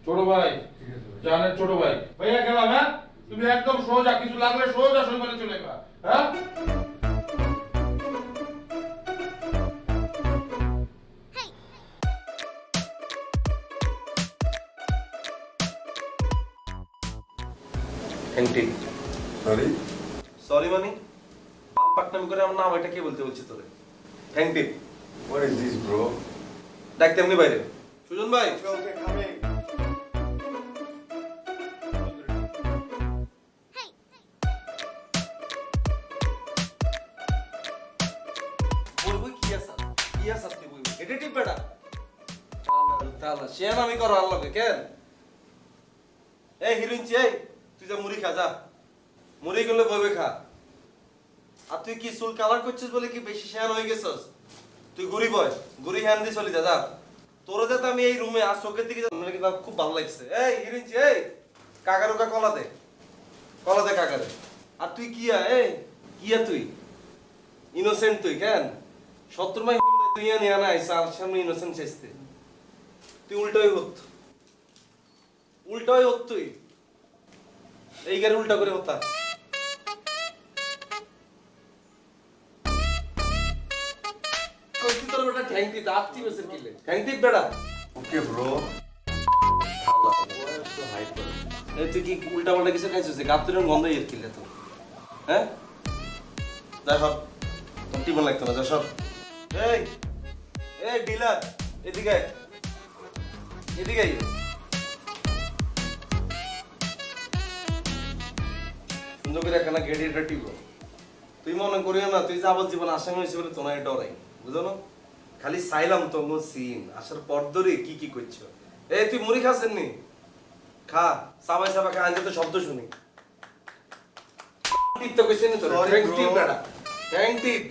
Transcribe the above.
ছোট ভাই জানের ছোট ভাই ভাইয়া গেলাম। হ্যাঁ তুমি একদম সোজা, কিছু লাগলে সোজা সই করে চলে গা। হ্যাঁ হ্যাংটি সরি সরি মানে বাল পাকনামি করে আমার নাম এটা কে বলতে বলছি তোরে? হ্যাংটি what is this bro ডাক তেমনি বাইরে সুজন ভাই okay coming বলবো কি আছে তুই বলবি এটা টিপ বেটা তাহলে সে আমি করো আল্লাহ কেন? এই হিরোইন এই তুই যা মুড়ি খা যা, মুড়ি গুলো বইবে খা। আর তুই কি চুল কালার করছিস বলে কি বেশি শেয়ার হয়ে গেছস? তুই গুড়ি বয়, গুড়ি হ্যান্ড দিয়ে চলে যা যা। তোর যাতে আমি এই রুমে আর চোখের দিকে খুব ভালো লাগছে। এই হিরোইন এই কাকারুকা কলা দে কাকারে। আর তুই কিয়া কিয়া তুই ইনোসেন্ট তুই কেন? শত্রু মাই তুই নিয়ে না আইসা আর সামনে ইনোসেন্ট চেষ্টা তুই উল্টোই হত তুই এই গাড়ি উল্টা করে হতা। কইছি তোর বেটা ঠ্যাংটি দাঁতটি বেসের কিলে ঠ্যাংটি বেটা okay bro এই তুই কি উল্টা পাল্টা কিছু খাইছিস? গাত্রের গন্ধ এর কিলে তো হ্যাঁ যা সব তোর টিমন লাগতো না যা সব। এই ডিলার এদিকে সুন্দর করে একখানা গেট এটা টিপ। তুই মনে করিও না তুই যাবজ্জীবন আসামি হয়েছে বলে তোমার ডরাই বুঝো না? খালি চাইলাম তো সিন আসার পর ধরে কি করছো। এই তুই মুড়ি খাচ্ছেন নি খা সাবাই খা আনছে তো শব্দ শুনি টিপ তো কইছিস নি তোর Sorry, থ্যাংক bro. টিপ বেটা থ্যাংক টিপ